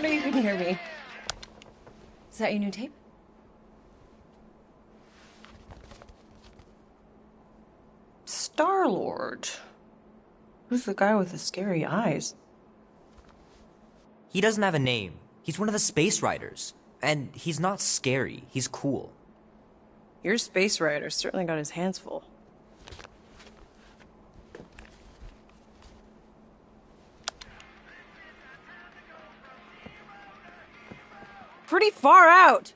wonder you couldn't hear me. Is that your new tape? Star-Lord. Who's the guy with the scary eyes? He doesn't have a name. He's one of the space riders. And he's not scary. He's cool. Your space rider certainly got his hands full. Pretty far out.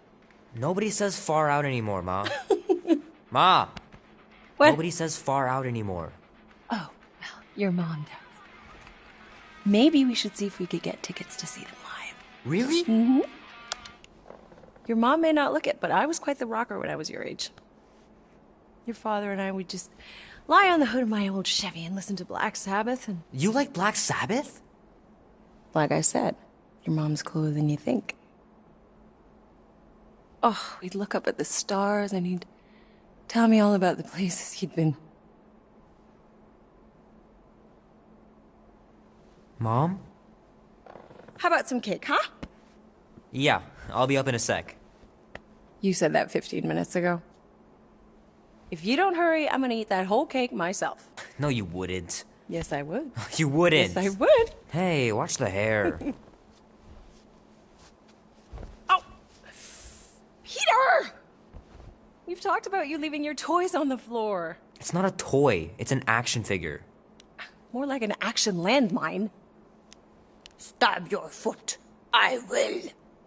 Nobody says far out anymore, Ma. Ma! What? Nobody says far out anymore. Oh, well, your mom does. Maybe we should see if we could get tickets to see them live. Really? Mm-hmm. Your mom may not look it, but I was quite the rocker when I was your age. Your father and I would just lie on the hood of my old Chevy and listen to Black Sabbath and... You like Black Sabbath? Like I said, your mom's cooler than you think. Oh, we'd look up at the stars and he'd tell me all about the places he'd been. Mom? How about some cake, huh? Yeah, I'll be up in a sec. You said that 15 minutes ago. If you don't hurry, I'm gonna eat that whole cake myself. No, you wouldn't. Yes, I would. You wouldn't. Yes, I would. Hey, watch the hair. Oh! Peter! We've talked about you leaving your toys on the floor. It's not a toy. It's an action figure. More like an action landmine. Stab your foot. I will.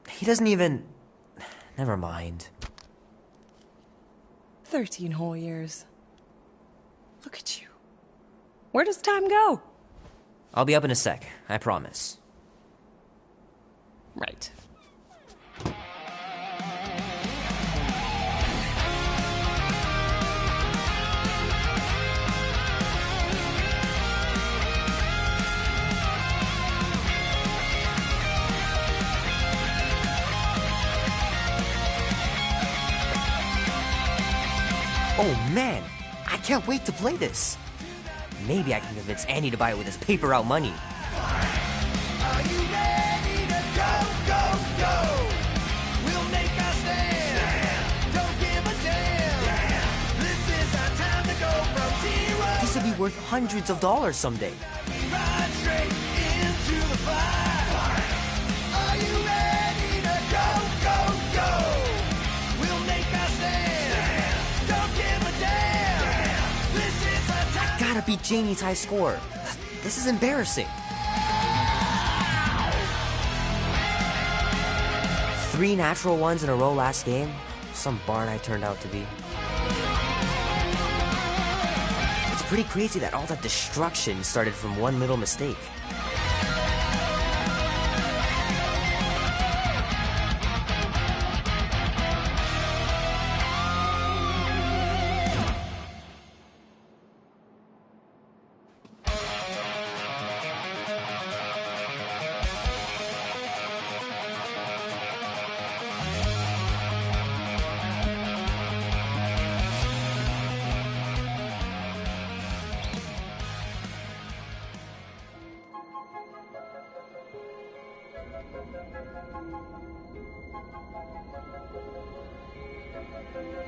He doesn't even... Never mind. 13 whole years. Look at you. Where does time go? I'll be up in a sec, I promise. Right. Oh man, I can't wait to play this. Maybe I can convince Andy to buy it with his paper out money. Are you ready to go, go, go? We'll make our stand. Don't give a damn. This is our time to go from zero. This would be worth hundreds of dollars someday. We ride straight into the fire. Are you ready to go, go, go? We'll make our stand. Don't give a damn. This is our time. Gotta beat Janie's high score. This is embarrassing. 3 natural ones in a row last game. Some barn I turned out to be. It's pretty crazy that all that destruction started from one little mistake.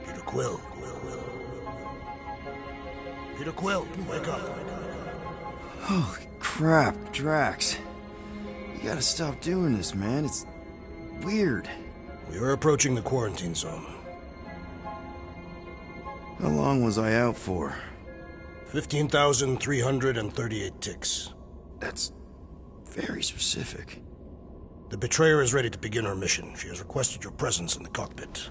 Peter Quill. Peter Quill, wake up. Holy crap, Drax. You gotta stop doing this, man. It's weird. We are approaching the quarantine zone. How long was I out for? 15,338 ticks. That's very specific. The betrayer is ready to begin her mission. She has requested your presence in the cockpit.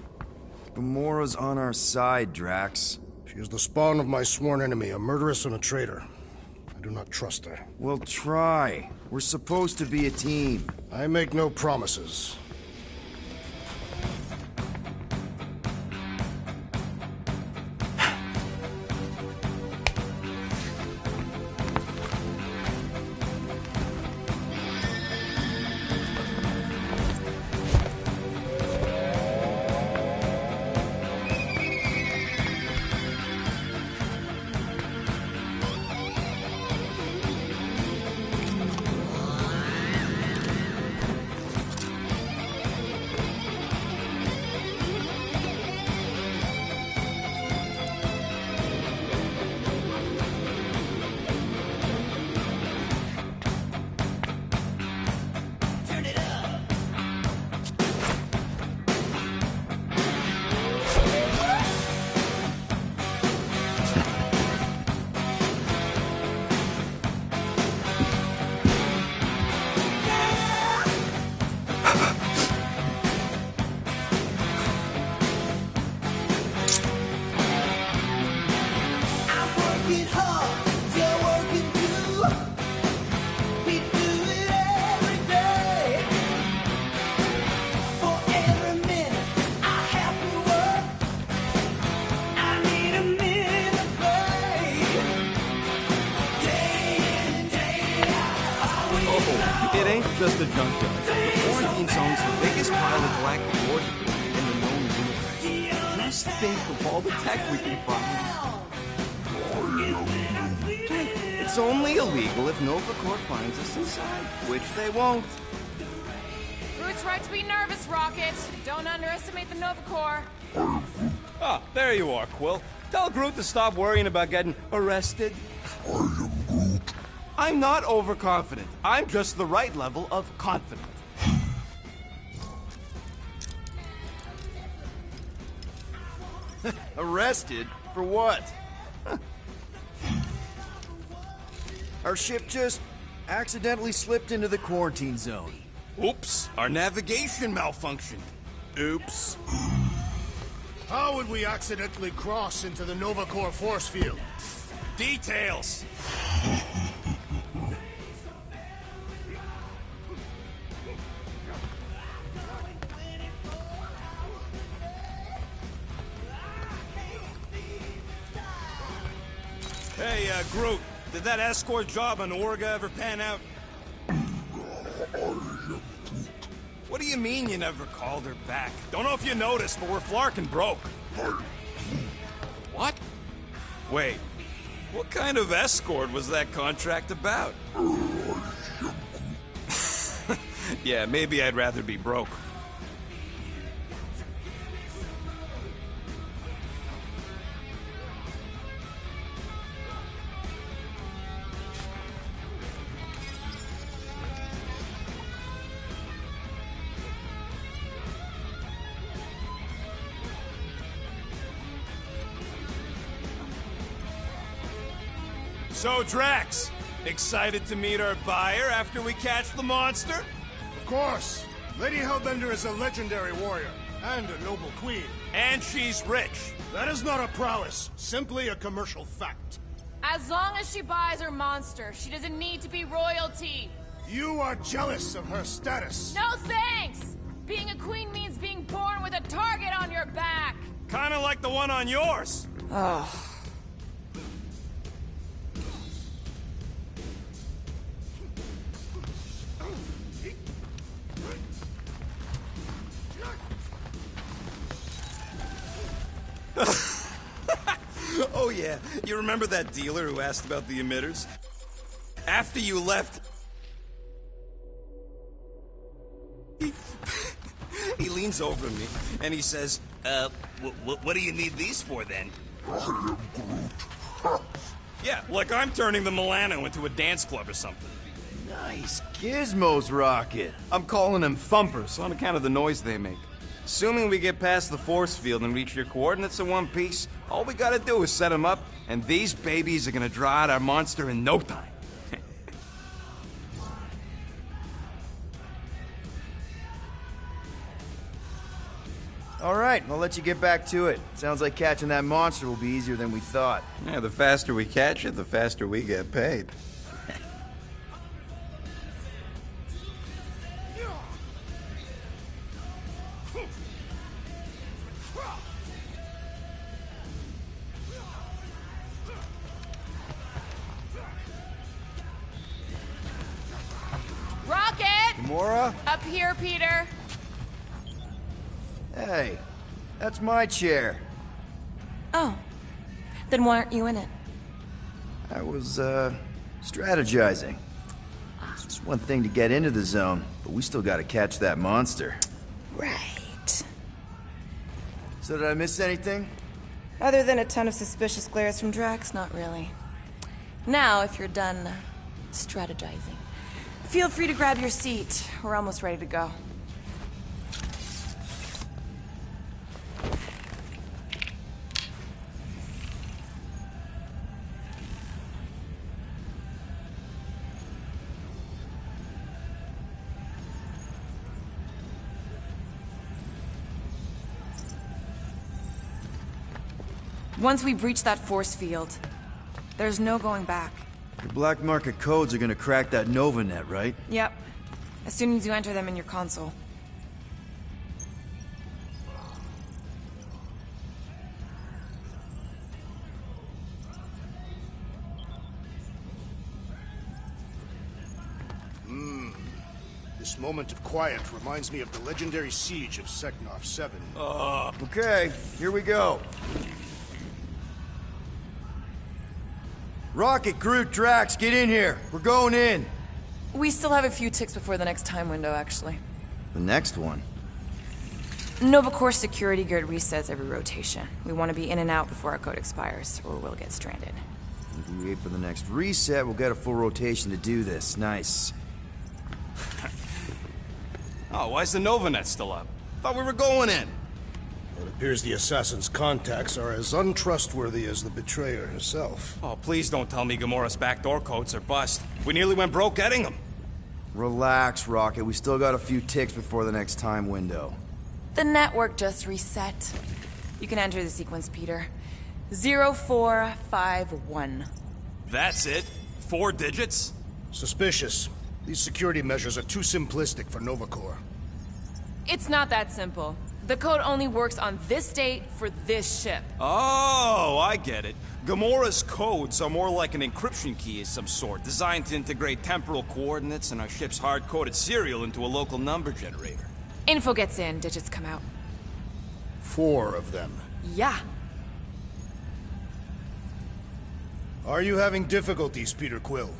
Gamora's on our side, Drax. She is the spawn of my sworn enemy, a murderess and a traitor. I do not trust her. Well, try. We're supposed to be a team. I make no promises. It ain't just a junkyard. The quarantine zone's the biggest pile of galactic ordnance in the known universe. Just think of all the tech we can find. It's only illegal if Nova Corps finds us inside, which they won't. Groot's right to be nervous, Rocket. Don't underestimate the Nova Corps. Ah, there you are, Quill. Tell Groot to stop worrying about getting arrested. I am Groot. I'm not overconfident. I'm just the right level of confident. Arrested? For what? Our ship just accidentally slipped into the quarantine zone. Oops, our navigation malfunctioned. Oops. How would we accidentally cross into the Nova Corps force field? Details. Hey, Groot, did that escort job on Orga ever pan out? What do you mean you never called her back? Don't know if you noticed, but we're flarkin' broke. What? Wait, what kind of escort was that contract about? Yeah, maybe I'd rather be broke. So, Drax, excited to meet our buyer after we catch the monster? Of course. Lady Hellbender is a legendary warrior and a noble queen. And she's rich. That is not a prowess, simply a commercial fact. As long as she buys her monster, she doesn't need to be royalty. You are jealous of her status. No thanks! Being a queen means being born with a target on your back. Kinda like the one on yours. Oh yeah, you remember that dealer who asked about the emitters? After you left... He leans over to me, and he says, what do you need these for, then? I am Groot. Yeah, like I'm turning the Milano into a dance club or something. Nice gizmos, Rocket. I'm calling them thumpers on account of the noise they make. Assuming we get past the force field and reach your coordinates in one piece, all we gotta do is set them up, and these babies are gonna draw out our monster in no time. All right, I'll let you get back to it. Sounds like catching that monster will be easier than we thought. Yeah, the faster we catch it, the faster we get paid. Rocket! Gamora? Up here, Peter. Hey, that's my chair. Oh. Then why aren't you in it? I was, strategizing. It's just one thing to get into the zone, but we still gotta catch that monster. Right. So did I miss anything? Other than a ton of suspicious glares from Drax, not really. Now, if you're done strategizing, feel free to grab your seat. We're almost ready to go. Once we breach that force field, there's no going back. The black market codes are gonna crack that Nova net, right? Yep. As soon as you enter them in your console. This moment of quiet reminds me of the legendary siege of Seknov 7. Okay, here we go. Rocket, Groot, Drax, get in here. We're going in. We still have a few ticks before the next time window, actually. The next one? Nova Corps security grid resets every rotation. We want to be in and out before our code expires, or we'll get stranded. If we wait for the next reset, we'll get a full rotation to do this. Nice. Oh, why's the Novanet still up? Thought we were going in. It appears the assassin's contacts are as untrustworthy as the betrayer herself. Oh, please don't tell me Gamora's backdoor codes are bust. We nearly went broke getting them. Relax, Rocket. We still got a few ticks before the next time window. The network just reset. You can enter the sequence, Peter. 0451. That's it? 4 digits? Suspicious. These security measures are too simplistic for Nova Corps. It's not that simple. The code only works on this date for this ship. Oh, I get it. Gamora's codes are more like an encryption key of some sort, designed to integrate temporal coordinates and our ship's hard-coded serial into a local number generator. Info gets in, digits come out. 4 of them. Yeah. Are you having difficulties, Peter Quill?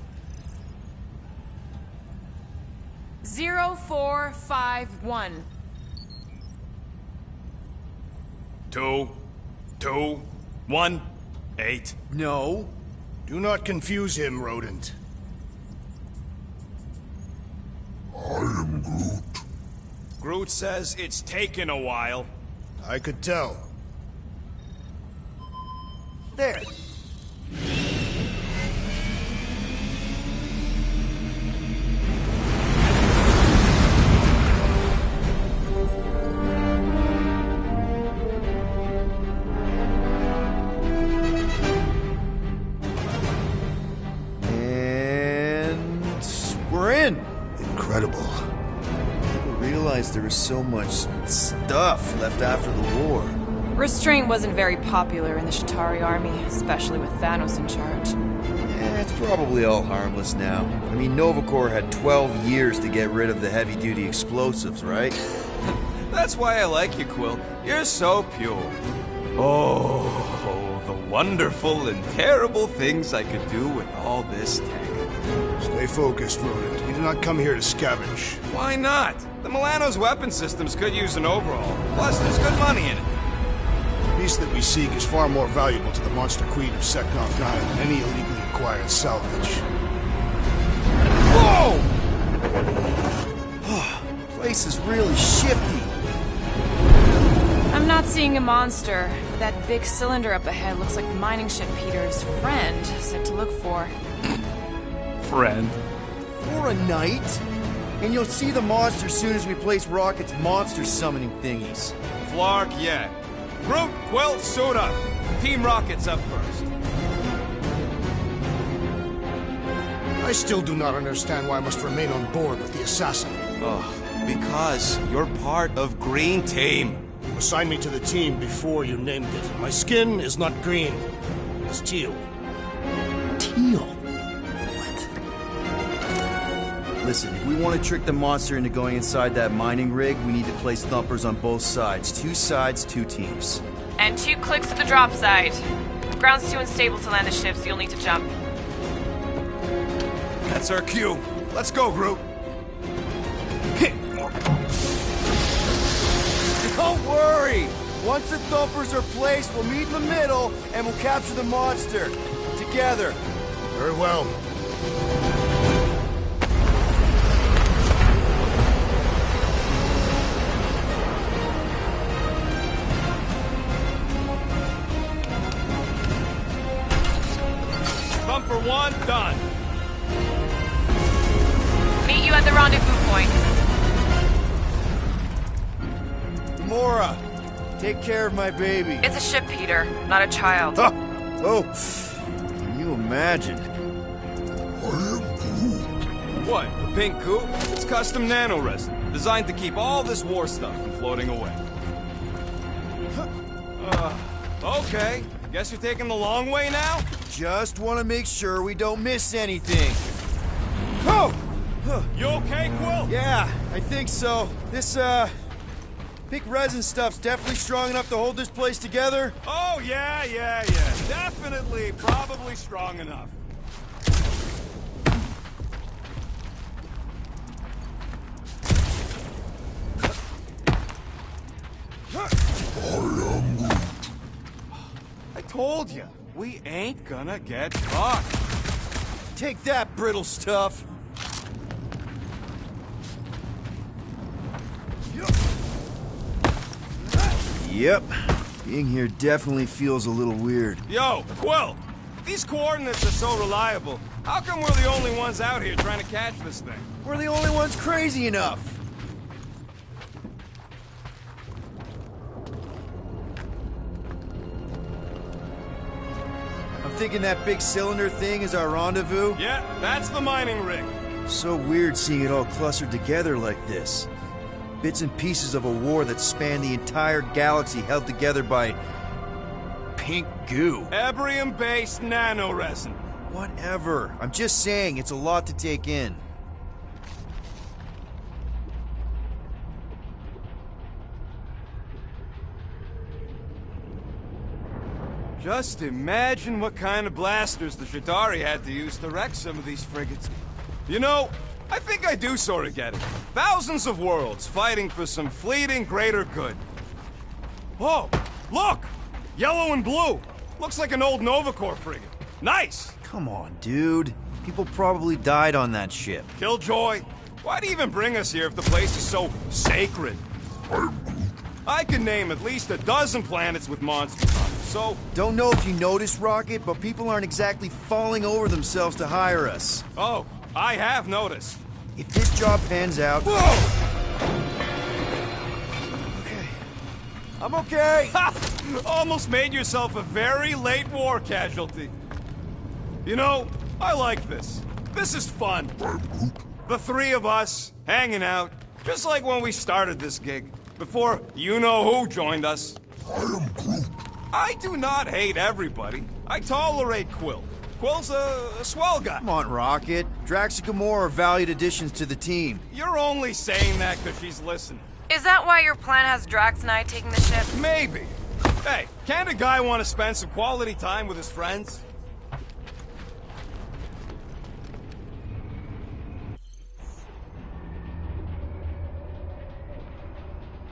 0451. 2, 2, 1, 8. No. Do not confuse him, rodent. I am Groot. Groot says it's taken a while. I could tell. There. Incredible. People realized there was so much stuff left after the war. Restraint wasn't very popular in the Chitauri army, especially with Thanos in charge. It's probably all harmless now. I mean, Nova Corps had 12 years to get rid of the heavy-duty explosives, right? That's why I like you, Quill. You're so pure. Oh, the wonderful and terrible things I could do with all this tech. Stay focused, rodent. We did not come here to scavenge. Why not? The Milano's weapon systems could use an overhaul. Plus, there's good money in it. The beast that we seek is far more valuable to the Monster Queen of Seknov 9 than any illegally acquired salvage. Whoa! Place is really shifty. I'm not seeing a monster. That big cylinder up ahead looks like the mining ship Peter's friend said to look for. Friend. For a night? And you'll see the monster as soon as we place Rocket's monster summoning thingies. Flark, yeah. Groot, Quill, suit up. Team Rocket's up first. I still do not understand why I must remain on board with the assassin. Oh, because you're part of Green Team. You assigned me to the team before you named it. My skin is not green. It's teal. Teal? Listen, if we want to trick the monster into going inside that mining rig, we need to place thumpers on both sides. 2 sides, 2 teams. And 2 clicks to the drop side. Ground's too unstable to land the ship, so you'll need to jump. That's our cue. Let's go, Groot. Don't worry! Once the thumpers are placed, we'll meet in the middle, and we'll capture the monster. Together. Very well. Thumper 1, done. Meet you at the rendezvous point. Gamora, take care of my baby. It's a ship, Peter, not a child. Oh, can you imagine? What, the pink coupe? It's custom nano-resin, designed to keep all this war stuff from floating away. Okay. Guess you're taking the long way now? Just want to make sure we don't miss anything. Oh! You okay, Quill? Yeah, I think so. This, pink resin stuff's definitely strong enough to hold this place together. Oh, yeah. Definitely, probably strong enough. I told you, we ain't gonna get caught. Take that, brittle stuff. Yep. Being here definitely feels a little weird. Yo, Quill! These coordinates are so reliable. How come we're the only ones out here trying to catch this thing? We're the only ones crazy enough. I'm thinking that big cylinder thing is our rendezvous. Yeah, that's the mining rig. So weird seeing it all clustered together like this. Bits and pieces of a war that spanned the entire galaxy held together by pink goo. Ebrium-based nanoresin. Whatever. I'm just saying, it's a lot to take in. Just imagine what kind of blasters the Jadari had to use to wreck some of these frigates. You know, I think I do sort of get it. Thousands of worlds fighting for some fleeting greater good. Oh, look! Yellow and blue. Looks like an old Novacore frigate. Nice! Come on, dude. People probably died on that ship. Killjoy, why do you even bring us here if the place is so sacred? I can name at least a dozen planets with monsters on it, so... Don't know if you noticed, Rocket, but people aren't exactly falling over themselves to hire us. Oh, I have noticed. If this job pans out... Whoa! Okay. I'm okay! Ha! Almost made yourself a very late war casualty. You know, I like this. This is fun. The three of us, hanging out, just like when we started this gig. Before you-know-who joined us. I do not hate everybody. I tolerate Quill. Quill's a swell guy. Come on, Rocket. Drax and Gamora are valued additions to the team. You're only saying that because she's listening. Is that why your plan has Drax and I taking the ship? Maybe. Hey, can't a guy want to spend some quality time with his friends?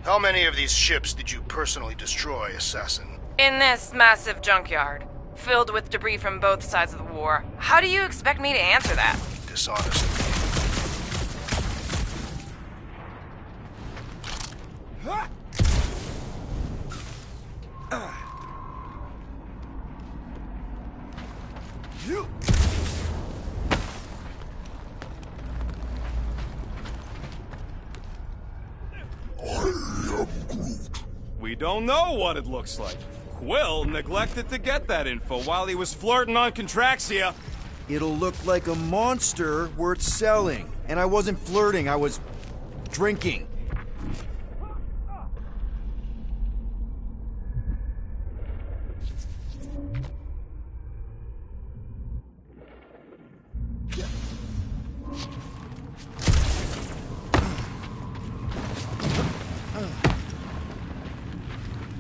How many of these ships did you personally destroy, Assassin? In this massive junkyard, filled with debris from both sides of the war. How do you expect me to answer that? Dishonest. You. We don't know what it looks like. Quill neglected to get that info while he was flirting on Contraxia. It'll look like a monster worth selling. And I wasn't flirting, I was drinking.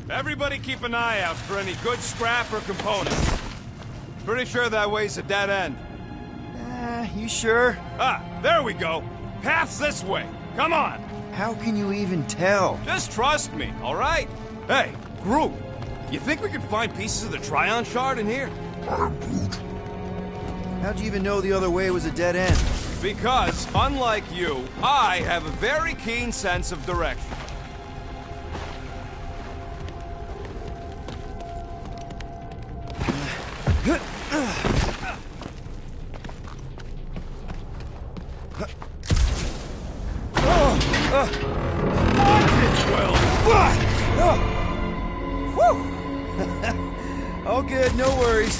Everybody keep an eye out for any good scrap or components. Pretty sure that way's a dead end. You sure? Ah, there we go. Path's this way. Come on. How can you even tell? Just trust me, all right? Hey, group, you think we could find pieces of the Trion shard in here? How'd you even know the other way was a dead end? Because, unlike you, I have a very keen sense of direction. All good, no worries.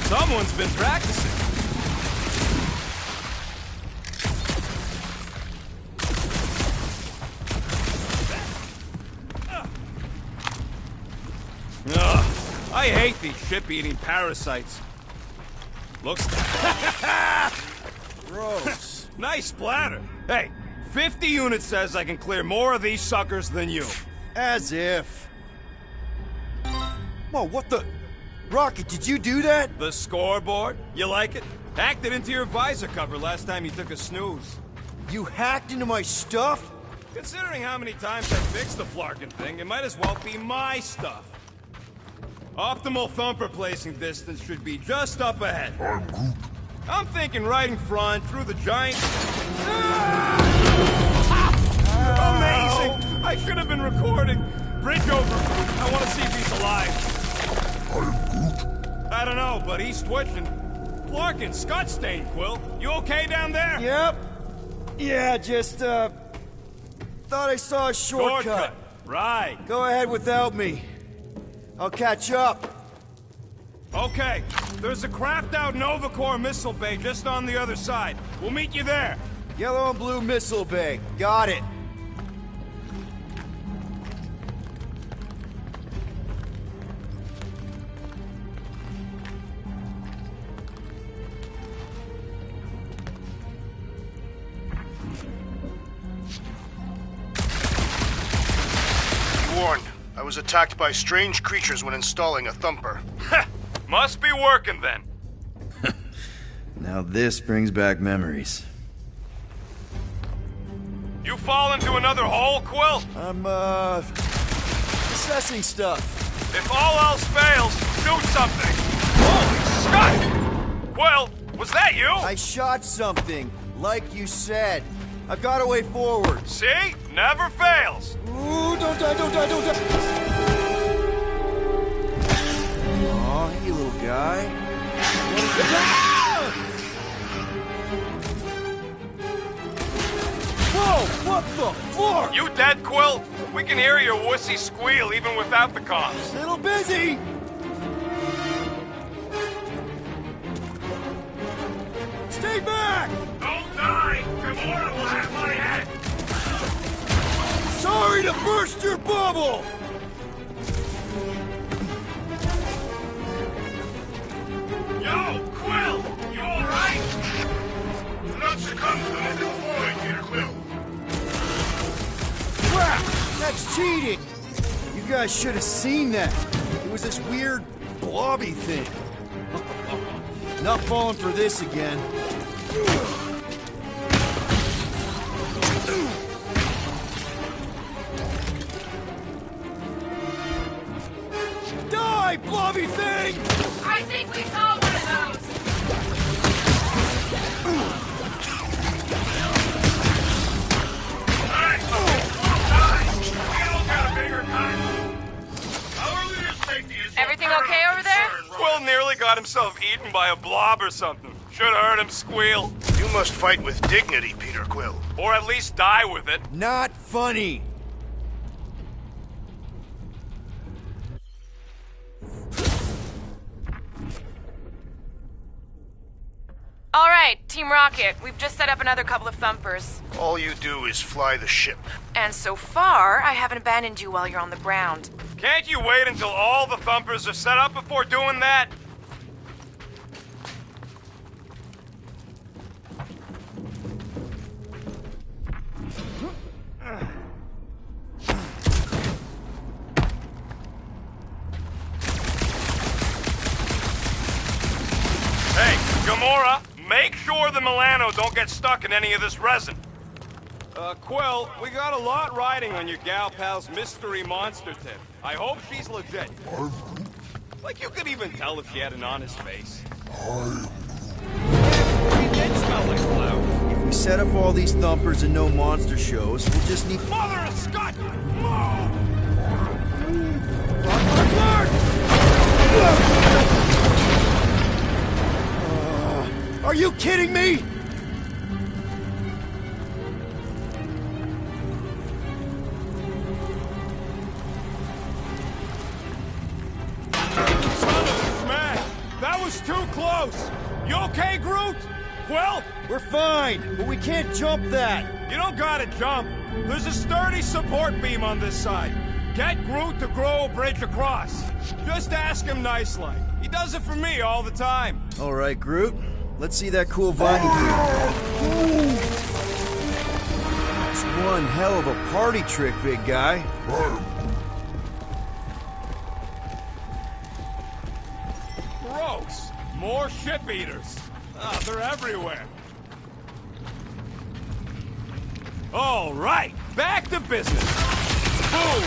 Someone's been practicing. Ugh, I hate these ship-eating parasites. Looks... Gross. Nice splatter. Hey, 50 units says I can clear more of these suckers than you. As if. Whoa, what the? Rocket, did you do that? The scoreboard? You like it? Hacked it into your visor cover last time you took a snooze. You hacked into my stuff? Considering how many times I fixed the flarkin' thing, it might as well be my stuff. Optimal thumper placing distance should be just up ahead. I'm thinking right in front, through the giant... Amazing! I should have been recording. Bridge over. I want to see if he's alive. I don't know, but he's twitching. Flarkin, Scott stain, Quill. You okay down there? Yep. Yeah, just, thought I saw a shortcut. Right. Go ahead without me. I'll catch up. Okay. There's a crapped-out Nova Corps missile bay just on the other side. We'll meet you there. Yellow and blue missile bay. Got it. Warned. I was attacked by strange creatures when installing a thumper. Must be working then. Now this brings back memories. You fall into another hole, Quill? I'm, assessing stuff. If all else fails, shoot something. Holy Scott! Quill, was that you? I shot something, like you said. I've got a way forward. See? Never fails. Ooh, don't die, don't die, don't die! Aw, hey, little guy. Whoa, what the fuck? You dead, Quill? We can hear your wussy squeal even without the comms. Little busy! Stay back! Don't die! Gamora will have my head! Sorry to burst your bubble! Yo, Quill! You alright? Do not succumb to the mythical void, Peter Quill. Crap! That's cheating! You guys should have seen that. It was this weird blobby thing. Not falling for this again. Die, blobby thing! I think we saw one of those! Everything okay over there? Quill nearly got himself eaten by a blob or something. Should have heard him squeal. You must fight with dignity, Peter Quill. Or at least die with it. Not funny. All right, Team Rocket, we've just set up another couple of thumpers. All you do is fly the ship. And so far, I haven't abandoned you while you're on the ground. Can't you wait until all the thumpers are set up before doing that? Hey, Gamora, make sure the Milano don't get stuck in any of this resin. Quill, we got a lot riding on your gal pal's mystery monster tip. I hope she's legit. Like you could even tell if she had an honest face. She did smell like flowers. If we set up all these thumpers and no monster shows, we'll just need... Mother of Scott! Move! Are you kidding me? That was too close! You okay, Groot? Quill? We're fine, but we can't jump that. You don't gotta jump. There's a sturdy support beam on this side. Get Groot to grow a bridge across. Just ask him nice-like. He does it for me all the time. All right, Groot. Let's see that cool viney dude. That's one hell of a party trick, big guy. Gross! More ship eaters. Ah, they're everywhere. All right, back to business. Boom!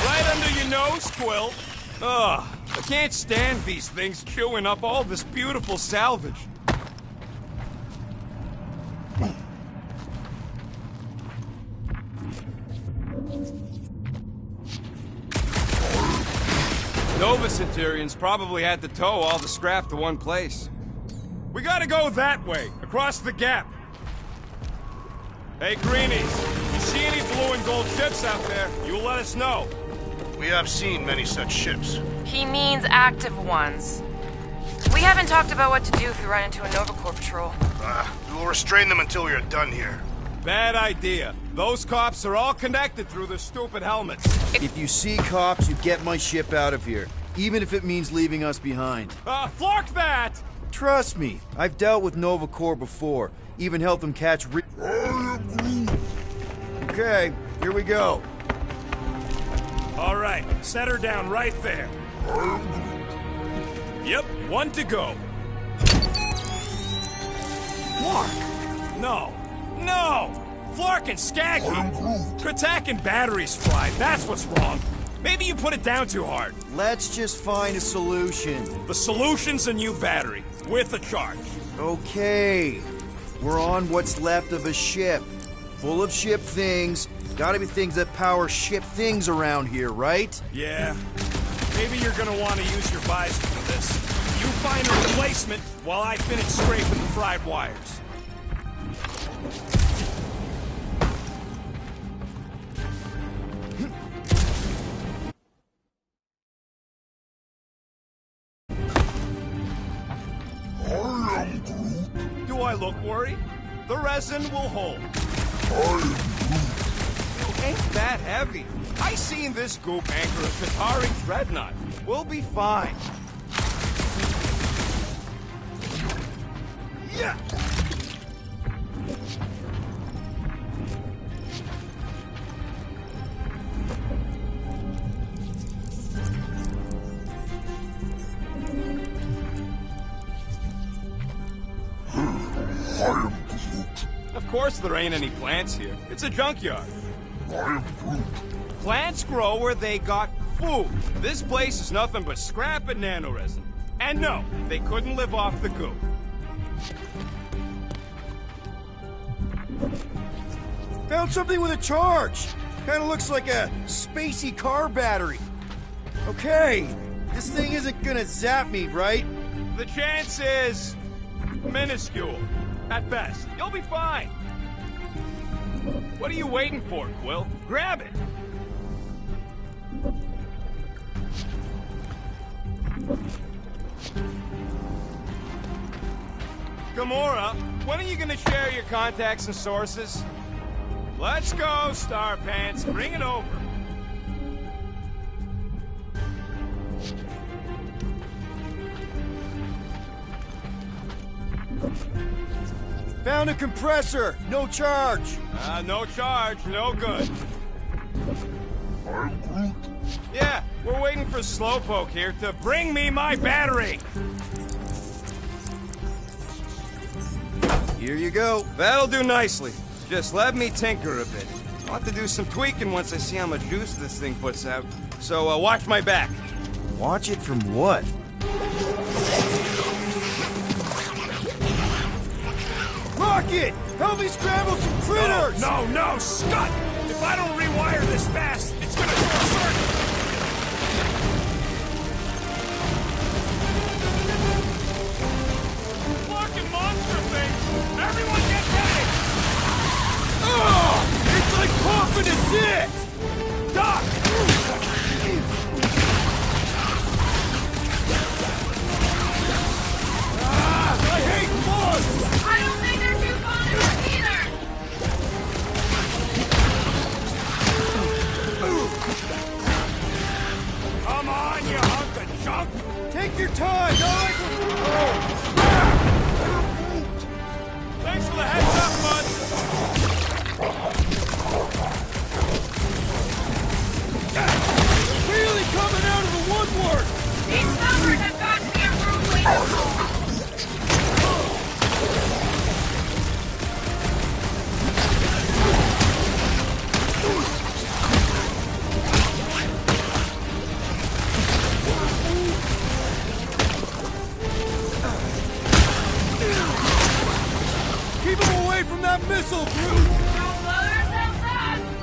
Right under your nose, Quill. Ugh, I can't stand these things chewing up all this beautiful salvage. Nova Centurions probably had to tow all the scrap to one place. We gotta go that way, across the gap. Hey, Greenies, you see any blue and gold ships out there, you let us know. We have seen many such ships. He means active ones. We haven't talked about what to do if we run into a Nova Corps patrol. We will restrain them until we are done here. Bad idea. Those cops are all connected through their stupid helmets. If you see cops, you get my ship out of here. Even if it means leaving us behind. Flark that! Trust me, I've dealt with Nova Corps before. Even helped them catch Okay, here we go. All right, set her down right there. Yep, one to go. Flark! No, no! Flark and Skaggy! Kratak and batteries fly, that's what's wrong. Maybe you put it down too hard. Let's just find a solution. The solution's a new battery, with a charge. Okay. We're on what's left of a ship. Full of ship things. Gotta be things that power ship things around here, right? Yeah. Maybe you're gonna want to use your visor for this. You find a replacement while I finish scraping the fried wires. Do I look worried? The resin will hold. You ain't that heavy. I seen this goop anchor a Qatari dreadnought. We'll be fine. Yeah. Of course there ain't any plants here. It's a junkyard. Plants grow where they got food. This place is nothing but scrap and nanoresin. And no, they couldn't live off the goop. Found something with a charge. Kinda looks like a spacey car battery. Okay, this thing isn't gonna zap me, right? The chance is minuscule. At best. You'll be fine. What are you waiting for, Quill? Grab it! Gamora, when are you gonna share your contacts and sources? Let's go, Star Pants. Bring it over. Found a compressor. No charge. No charge. No good. Yeah, we're waiting for Slowpoke here to bring me my battery. Here you go. That'll do nicely. Just let me tinker a bit. I'll have to do some tweaking once I see how much juice this thing puts out. So, watch my back. Watch it from what? Rocket! Help me scramble some critters! No, no, Scud! If I don't rewire this fast, it's gonna short circuit! Fucking monster thing! Everyone get ready! Oh! It's like coughing a zit! Doc! I hate bugs! I don't think they're too fond of us either! Come on, you hunk of junk! Take your time!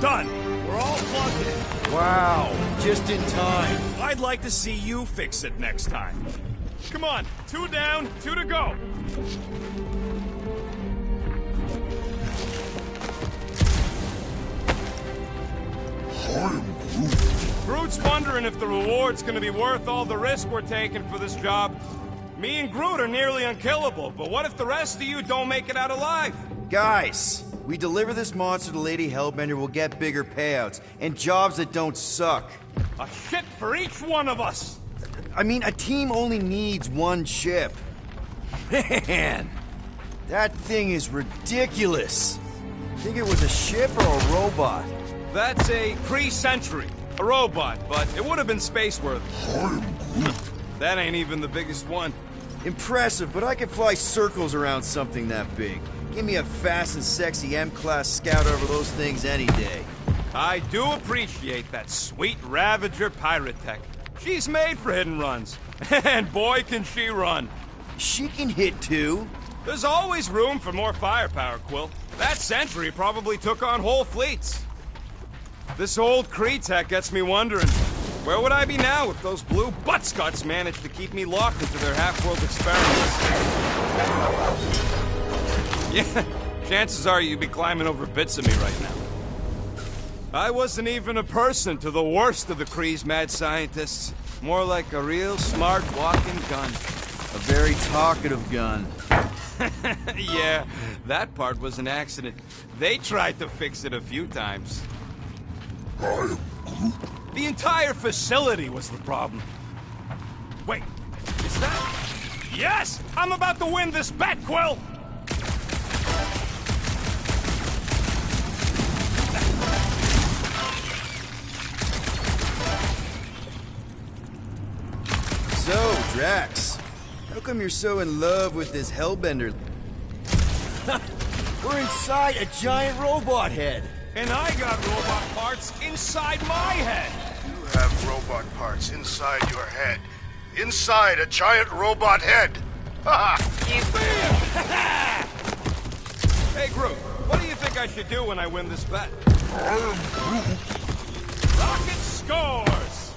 done. We're all plugged in. Wow, just in time. I'd like to see you fix it next time. Come on, 2 down, 2 to go. Groot's wondering if the reward's gonna be worth all the risk we're taking for this job. Me and Groot are nearly unkillable, but what if the rest of you don't make it out alive? Guys, we deliver this monster to Lady Hellbender, we'll get bigger payouts, and jobs that don't suck. A ship for each one of us! I mean, a team only needs one ship. Man, that thing is ridiculous. Think it was a ship or a robot? That's a pre-century. A robot, but it would have been space-worthy. That ain't even the biggest one. Impressive, but I can fly circles around something that big. Give me a fast and sexy M-Class Scout over those things any day. I do appreciate that sweet Ravager pirate tech. She's made for hidden runs. And boy, can she run. She can hit too. There's always room for more firepower, Quill. That century probably took on whole fleets. This old Kree tech gets me wondering, where would I be now if those blue buttscuts managed to keep me locked into their half-world experiments? Yeah, chances are you'd be climbing over bits of me right now. I wasn't even a person to the worst of the Kree's mad scientists. More like a real smart walking gun. A very talkative gun. Yeah, that part was an accident. They tried to fix it a few times. The entire facility was the problem. Wait, is that... Yes! I'm about to win this bet, Quill! So, Drax, how come you're so in love with this Hellbender? We're inside a giant robot head. And I got robot parts inside my head. You have robot parts inside your head. Inside a giant robot head. Ha Hey, Groot, what do you think I should do when I win this bet? Rocket scores!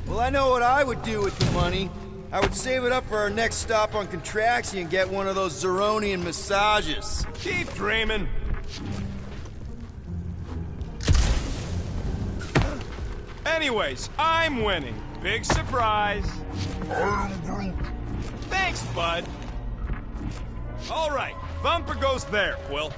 Well, I know what I would do with the money. I would save it up for our next stop on Contraxi and get one of those Zeronian massages. Keep dreaming. Anyways, I'm winning. Big surprise. Thanks, bud. All right, bumper goes there, Quill.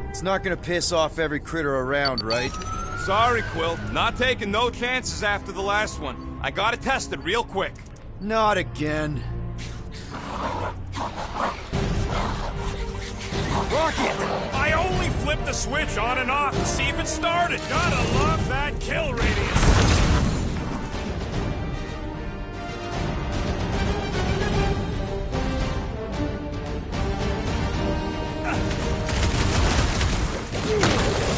It's not gonna piss off every critter around, right? Sorry, Quill. Not taking no chances after the last one. I gotta test it real quick. Not again. Rocket! I only flipped the switch on and off to see if it started. Gotta love that kill radius.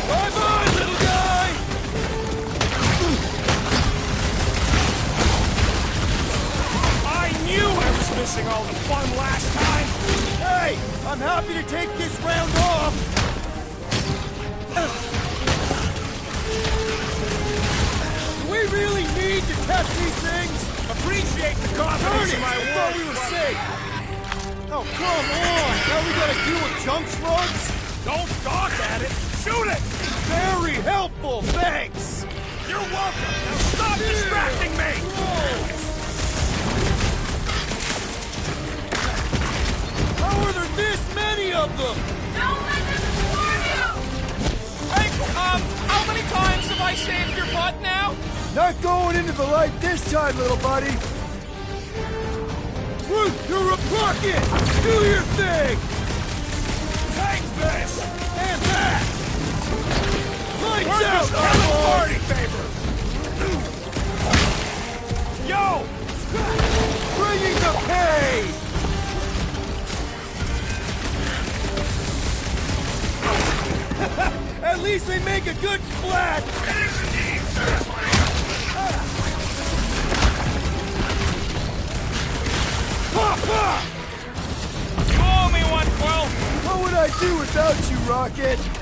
Bye-bye, little guy! I knew I was missing all the fun last time. Hey, I'm happy to take this round off. Do we really need to test these things? Appreciate the confidence in my I thought we were safe. Oh, come on! Now we gotta deal with junk slugs? Don't gawk at it! Shoot it! Very helpful, thanks! You're welcome! Now stop distracting me! How are there this many of them? Don't let them swarm you! Hey, how many times have I saved your butt now? Not going into the light this time, little buddy! Groot, you're a rocket! Do your thing! Take this! And that! Lights We're out, just having a eyeballs! party favor! Yo! Bringing the pay! At least they make a good splat! I do without you, Rocket?